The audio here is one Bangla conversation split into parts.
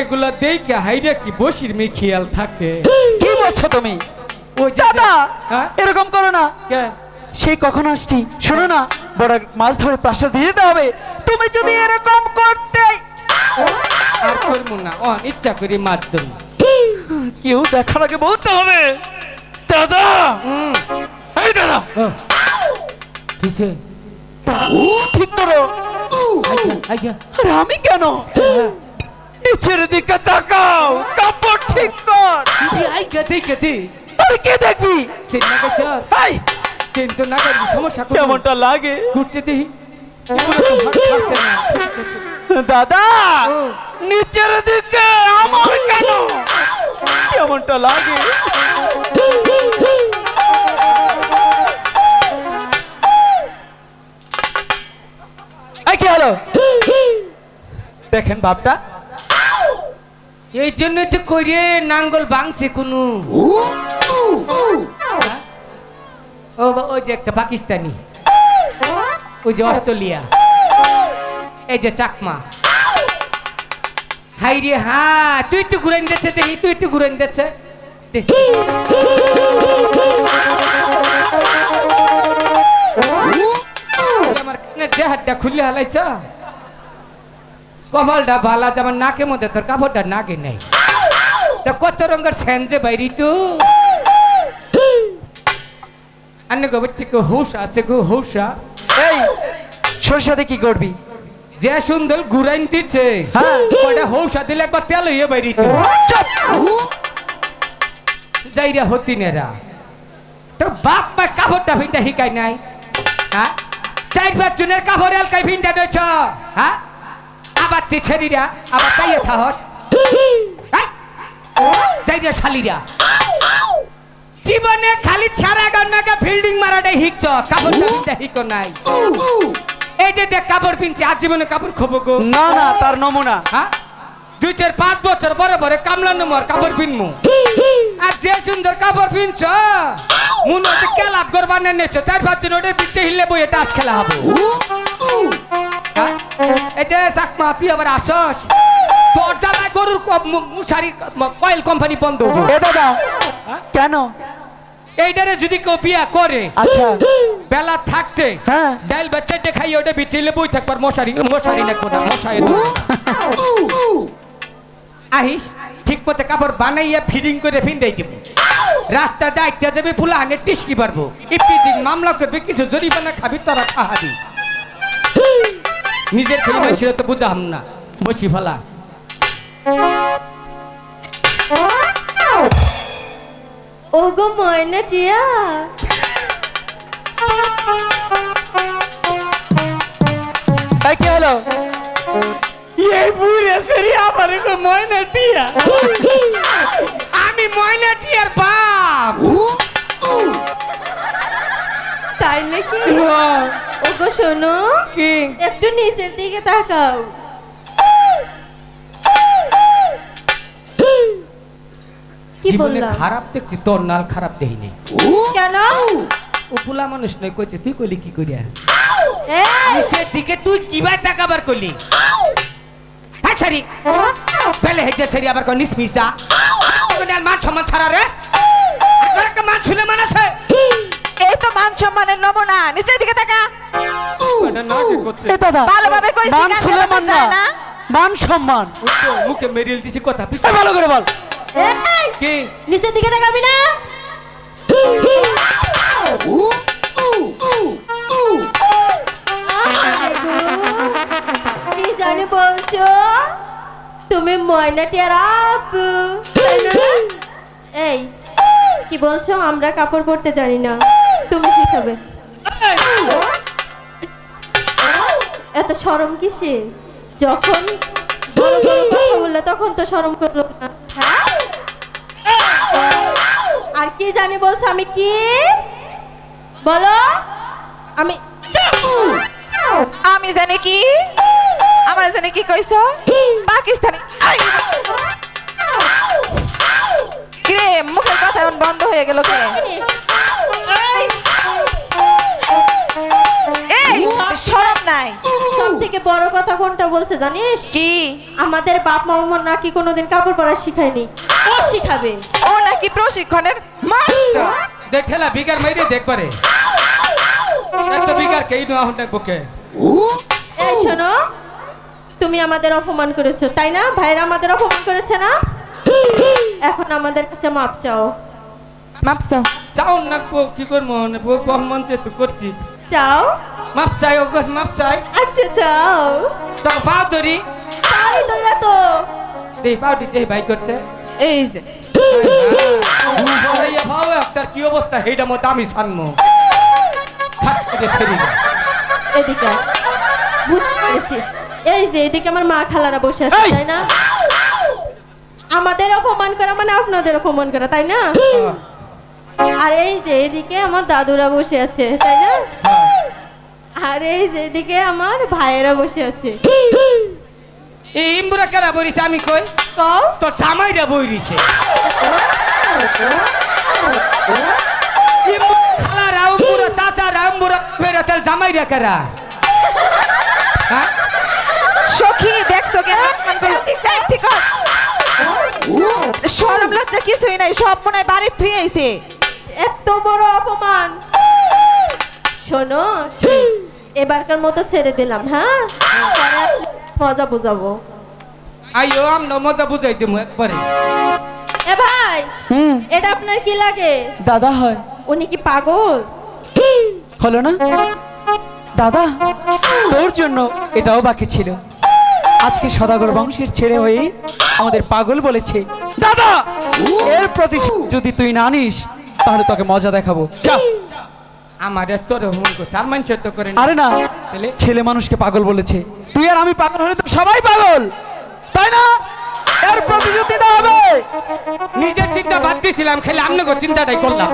এগুলা দেখে হাইরে কি বসির মেয়ে খেয়াল থাকে। কি বলছো তুমি? ওই যে দাদা হ্যাঁ? এরকম করো না। কে? সেই কখন আসছি শোনো না, বড় মাছ ধরে প্রাসাদ দিয়ে দিতে হবে। তুমি যদি এরকম করতে আর করবো না, ইচ্ছা করি মাছ ধরি। কেউ দেখার আগে বলতে হবে দাদা। এই দাদা কিছে ঠিক করো। আইয়া আরে আমি কেন? নিচের দিকে তাকাও, কাপড় ঠিক কর। আইয়া দেখে দে। আরে কে দেখবি? চেন না গেছ? এই চেন তো না করবি, সমস্যা করবি। কেমনটা লাগে ঘুরছে দেখি। এগুলো তো হাত ছাড়ছে না। দাদা? নিচের দিকে আমার কেন? কেমনটা লাগে? এই কি হলো? দেখেন বাপটা, এই জন্য তো কইরে নাঙ্গল ভাঙছে কোনো। ওই যে একটা পাকিস্তানি, ওই যে অস্ট্রেলিয়া, এই যে চাকমা। হাই রে হ্যাঁ, তুই একটু ঘুরেন দিচ্ছে দেখি, তুই একটু ঘুরেন দিচ্ছে। আমার দেহাটা খুলে হালাইছ, কপালটা ভালা, যেমন নাকের মধ্যে তোর কাপড়টা নাকে নেই। তা কত রঙের ফ্যানজে বাইরি তো আন্নে গোবর থেকে হুশ আছে গো হুসা। এই সরষাতে কি করবি? যে সুন্দর ঘুরাইন দিচ্ছে, হ্যাঁ। ওটা হৌসা দিলে একবার তেল হইয়ে বাইরি তো। যাইরা হতি নেরা তো বাপ মা কাপড়টা ভিনটা হিকাই নাই। হ্যাঁ, 4-5 জনের কাপড় এলকাই ভিনটা দইছ। হ্যাঁ, আবার তে ছেড়িরা আবার তাইয়া থাহস। যাইরা শালিরা জীবনে খালি ছাড়া গন্নাকে ফিল্ডিং মারাটাই হিকছ, কাপড়টা ভিনটা হিকো নাই। এই যে দেখ কাপড় পিনছে, আর জীবনে কাপড় খোবো গো না না, তার নমুনা। হ্যাঁ, 2-4-5 বছর পরে পরে কামলা নম্বর কাপড় পিনমু। আর যে সুন্দর কাপড় পিনছ মনে হচ্ছে কেলাপ করবার নেছ, 4-5 দিন ওটা পিনতে হিললে বই এটা আজ খেলা হবো। হ্যাঁ? এই যে চাকমা তুই আবার আসস, তোর জ্বালায় গরুর মুশারি কয়েল কোম্পানি বন্ধ হবো। এ দাদা কেন? এইটারে যদি কেউ বিয়া করে, আচ্ছা বেলা থাকতে হ্যাঁ। ডাইল বাচ্চা দেখাই ওটা বিতিলে বই থাকবার মশারি মশারি নাকবো না, মশাই আহিস ঠিক মতো কাপড় বানাইয়া ফিডিং করে ফিন্দাই দিব। রাস্তা দায়িত্ব যাবে ফুলা আনে টিসকি পারবো, ইপিজিং মামলা করবে, কিছু জরিমানা খাবি তোরা খাহাবি। নিজের খেয়ে মানুষের তো বুঝাম না, বসি ফেলা। ওগো ময়না টিয়া, এই কি হলো? এই বুড়ে সেরি আমার গো ময়না টিয়া। আমি ময়না টিয়ার বাপ। তাই নাকি? ওগো শোনো, কি একটু নিচের দিকে তাকাও। কি জীবনে বললাম? খারাপ দেখছি, তোর নাল খারাপ দেখি নেই। কেন? ও পুলা মানুষ নয়, কইছে তুই কইলি কি করিয়া? এই, নিচের দিকে তুই কিভাবে টাকাবার করলি? হ্যাঁ সারি পেলে হেজে সারি আবার কই নিসমিসা মান সম্মান ছাড়া রে, আর একটা মান শুনে মান আছে। এই তো মান সম্মানের নমুনা, নিচের দিকে তাকা। এ দাদা ভালোভাবে কইছি, মান কান সুলেমান কাটা না, যায় না? মান সম্মান। মুখে মেরিল দিছি কথা এই ভালো করে বল। এই, কি নিচের দিকে তাকাবি না? কি জানি বলছো? তুমি ময়না টিয়ার আপু, তাই না? এই কি বলছো? আমরা কাপড় পরতে জানি না, তুমি শিখাবে। এত শরম কিসে? যখন বড় বড় কথা বললে তখন তো শরম করলো না। হ্যাঁ? আর কি জানি বলছো? আমি কি বলো? আমি জানি কি, আমার জানি কি কইছো? পাকিস্তানি। কিরে মুখের কথা এখন বন্ধ হয়ে গেল কে? এই শরম নাই। সব থেকে বড় কথা কোনটা বলছে জানিস? কি? আমাদের বাপ মামা নাকি কোনোদিন কাপড় পরা শিখায়নি, ও শিখাবে। ও নাকি প্রশিক্ষণের মাস্টার। দেখ ঠেলা বিগার মাইরে দেখবারে একটা বিগার কেই নো আহুন ডাকবো কে এই শোনো, তুমি আমাদের অপমান করেছো তাই না? ভাইরা আমাদের অপমান করেছে না? এখন আমাদের কাছে মাপ চাও। মাপ দাও। চাও না কি করবো মন তো করছি চাও? মাপ চাই ওকে মাপ চাই আচ্ছা চাও। তোকে পা ধরি তাই দইরা তো। দেই পাও দিতে ভাই করছে এই যে বলাইয়া ভাও একটা কি অবস্থা হেইটা মত আমি ছানমু থাক করে ছেড়ে দে। এদিকে বুঝতে পেরেছি। এই যে এদিকে আমার মা খালারা বসে আছে এই! তাই না? আমাদের অপমান করা মানে আপনাদের অপমান করা তাই না? আর এই যে এদিকে আমার দাদুরা বসে আছে তাই না? আর এই যে এদিকে আমার ভাইয়েরা বসে আছে। এই ইমবুরা কেরা বইরিছে আমি কই কও তোর জামাইরা বইরিছে খালা রামপুরা চাচা রামপুরা ফেরা তেল জামাইরা কেরা হ্যাঁ সখী দেখছো কেন ঠিক কর। শরম লজ্জা কিছুই নাই, সব মনে হয় বাড়ির থুই আইছে। এত বড় অপমান। শোনো, এবারকার মতো ছেড়ে দিলাম, হ্যাঁ? পরে মজা বুঝাবো। আইও আমরা মজা বুঝাই দেবো একবারে এ ভাই, হুম এটা আপনার কি লাগে? দাদা হয়। উনি কি পাগল? হলো না দাদা, তোর জন্য এটাও বাকি ছিল। আজকে সদাগর বংশের ছেড়ে হয়ে আমাদের পাগল বলেছে। দাদা, এর প্রতিশোধ যদি তুই না নিস তাহলে তোকে মজা দেখাবো। যা। আমার তোর মন করছে আর মানুষের তো করে না। আরে না, তাহলে? ছেলে মানুষকে পাগল বলেছে। তুই আর আমি পাগল হলে তো সবাই পাগল, তাই না? এর প্রতিশোধ দিতে হবে। নিজের চিন্তা বাদ দিয়েছিলাম, খালি আমনে চিন্তাটাই করলাম।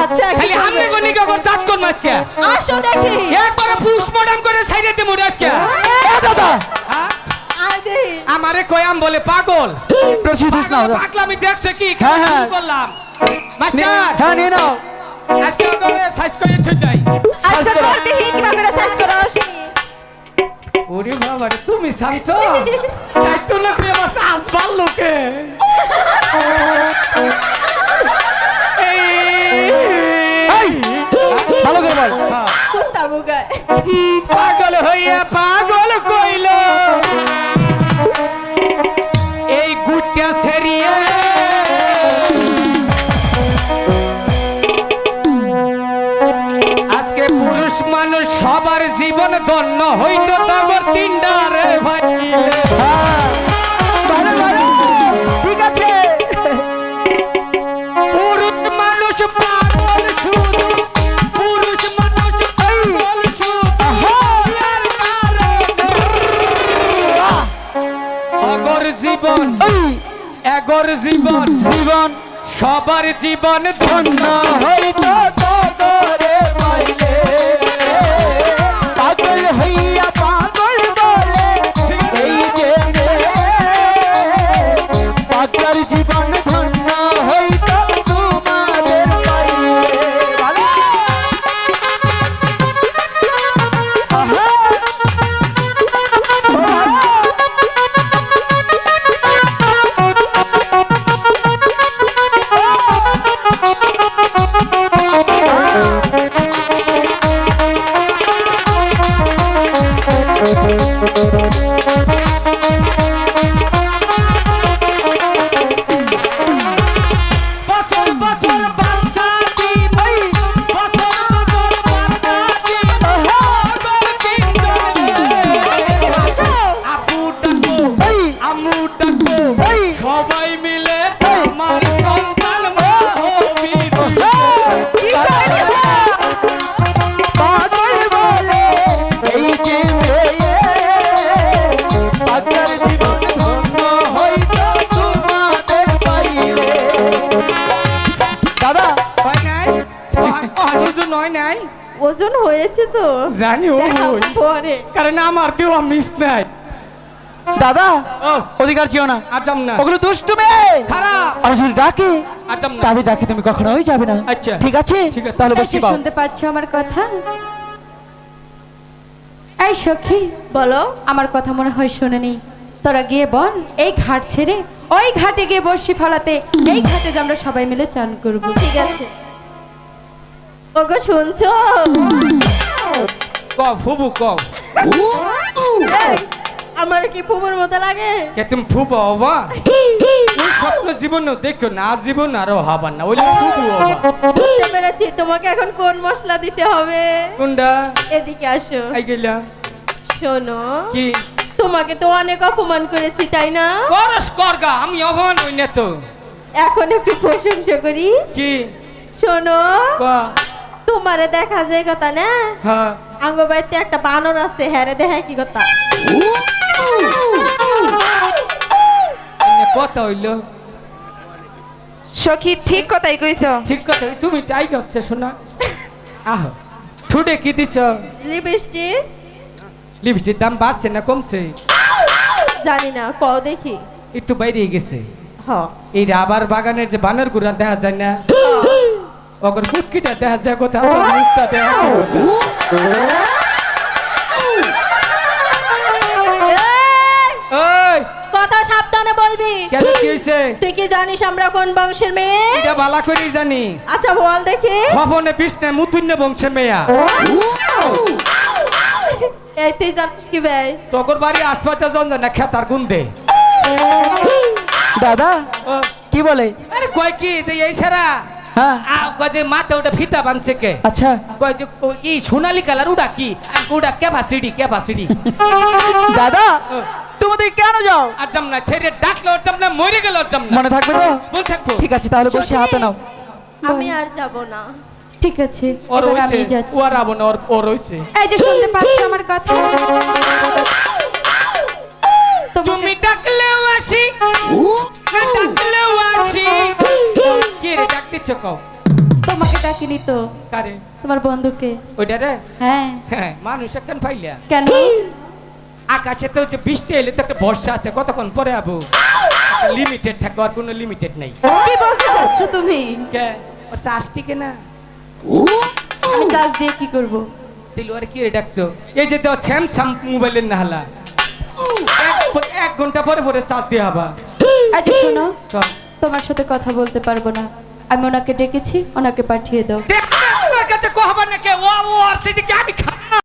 আচ্ছা খালি আমনে গো নিকে কর চাট কোন মাছ কে আসো দেখি। এরপরে পুষ মডাম করে সাইডে দে মুরাজ কে এ দাদা, হ্যাঁ আয় দেখি। আমারে কয়াম বলে পাগল প্রতিশোধ নাও। পাগলামি দেখছে কি হ্যাঁ, হ্যাঁ। শুরু করলাম মাস্টার হ্যাঁ, নিয়ে নাও। আজকে করে সাইজ করে ছুট যাই আচ্ছা কর দেখি কিভাবে করে সাইজ করস। ওরে বাবা রে তুমি সামছো তাই তো না প্রিয় বাস আসবার লোকে এই, ভালো করে বল। কোনটা বুগায়? পাগল হইয়া পাগল কইল এই গুটটা সেরিয়ে আজকে পুরুষ মানুষ সবার জীবন ধন্য হইতো তবর তিনডারে ভাইলে হ্যাঁ, ভালো, ভালো। ঠিক আছে। পুরুষ মানুষ পাগল শুধু পুরুষ মানুষ পাগল শুধু ইয়ার কারণে। অগর জীবন এই, এগর জীবন জীবন সবার জীবন ধন্য হইতো তোরে পাইলে, পাগল হইয়া পাগল বলে এই যে পাগলার জীবন ধন্য হইতো তোমাদের পাইলে। ভালো। আহা। বছর বছর বাচ্চা দিন বছর বছর বাচ্চা দিন অগর তিনজনে আপু ডাকো এই, আম্মু ডাকো এই, সবাই মিলে এই। আমার সন্তান মা হবি কি কইলিস? পাগল বলে এই যে মেয়ে, পাগলার জীবন ধন্য হইতো তোমাদের পাইলে। দাদা, হয় নাই অনুজন নয় নাই ওজন হয়েছে তো জানি ও দেখাবো হই। পরে। কারণ আমার দেওয়া মিস নাই দাদা, ও অধিকার ছিল না। আজম না ওগুলো দুষ্টু মেয়ে। খারাপ আর যদি ডাকে আজম না তাদের ডাকে তুমি কখনোই যাবে না। আচ্ছা। ঠিক আছে, ঠিক আছে। তাহলে বসে পাও। শুনতে পাচ্ছ আমার কথা? এই সখী, বলো। আমার কথা মনে হয় শোনেনি। তোরা গিয়ে বল এই ঘাট ছেড়ে ওই ঘাটে গিয়ে বর্ষি ফলাতে, এই ঘাটে যে আমরা সবাই মিলে চান করব। ঠিক আছে। ওগো শুনছো? ক ফুবু ক এই, আমার কি ফুবুর মতো লাগে? কে তুমি ফুবু হবা? ওই স্বপ্ন জীবন দেখো না, জীবন আরো হবার না, ওই ফুবু হবা। বুঝতে পেরেছি, তোমাকে এখন কোন মশলা দিতে হবে। কোনটা? এদিকে আসো। আই গেলা শোনো, কি তোমাকে তো অনেক অপমান করেছি তাই না? করস করগা, আমি অপমান হই না তো। এখন একটু প্রশংসা করি। কি শোনো, ক তোমারে দেখা যায় কথা না, হ্যাঁ আঙ্গবাইতে একটা বানর আছে, হ্যারে দেখা কি কথা? এনে কথা হইলো। সখী ঠিক কথাই কইছো। ঠিক কথা, তুমি টাই করছে শোনা। আহ ঠুডে কি দিছ? লিপস্টিক? লিপস্টিক দাম বাড়ছে না কমছে? জানি না, কও দেখি। একটু বাইরে গেছে। হ, এই রাবার বাগানের যে বানর গুড়া দেখা যায় না, ওগর কুকিটা দেখা যায় কোথা, মুখটা দেখা যায় কোথা। ওই কথা সাবধানে বলবি। কেন কি হইছে? তুই কি জানিস আমরা কোন বংশের মেয়ে? এটা বালা করেই জানি। আচ্ছা বল দেখি। ভবনে বিষ্ণে মুতুন্য বংশে মেয়া। এই তুই জানিস কি ভাই? তোর বাড়ি আশপাশে জন না খেতার গুন্দে। দাদা ও, কি বলে? আরে কয় কি যে এই সারা হ্যাঁ কয় যে মাথা ওটা ফিতা বানছে কে? আচ্ছা কয় যে ই সোনালি কালার উড়া কি? উড়া ক্যাপাসিটি ক্যাপাসিটি। দাদা তোমাদের কেন যাও? আর যাম না, ছেড়ে ডাকলে ওর যাম না, মরে গেল ওর যাম না। মনে থাকবে তো? বল থাকবো। ঠিক আছে তাহলে বসে হাতে নাও। আমি আর যাব না। ঠিক আছে, ওর এবার হইছে, আমি যাচ্ছি। ওর আবো না, ওর হইছে। এই যে শুনতে পাচ্ছ আমার কথা? তুমি তোমাকে ডাকলেও আসি, ডাকলেও আসি। কি রে ডাক দিচ্ছ কও? তোমাকে ডাকিনি তো, কারে? তোমার বন্ধুকে। ওইটা রে? হ্যাঁ, হ্যাঁ, মানুষ এখন পাইলা। কেন? আকাশে তো যে বৃষ্টি এলে তো একটা বর্ষা আছে, কতক্ষণ পরে আবু। লিমিটেড থাকবে, আর কোনো লিমিটেড নেই। কি বলতে চাচ্ছ তুমি? কে ওর শাস্তি কে না? আমি কাজ দিয়ে কি করব? দিল আর কি রে ডাকছো? এই যে তো স্যামসাং মোবাইলের না হালা, এক ঘন্টা পরে পরে চার্জ দিয়ে হবা। আচ্ছা শোনো, চল। তোমার সাথে কথা বলতে পারবো না, আমি ওনাকে ডেকেছি, ওনাকে পাঠিয়ে দাও। দেখ, আমার কাছে কহবা না কে? ও আর সেদিকে আমি খারাপ।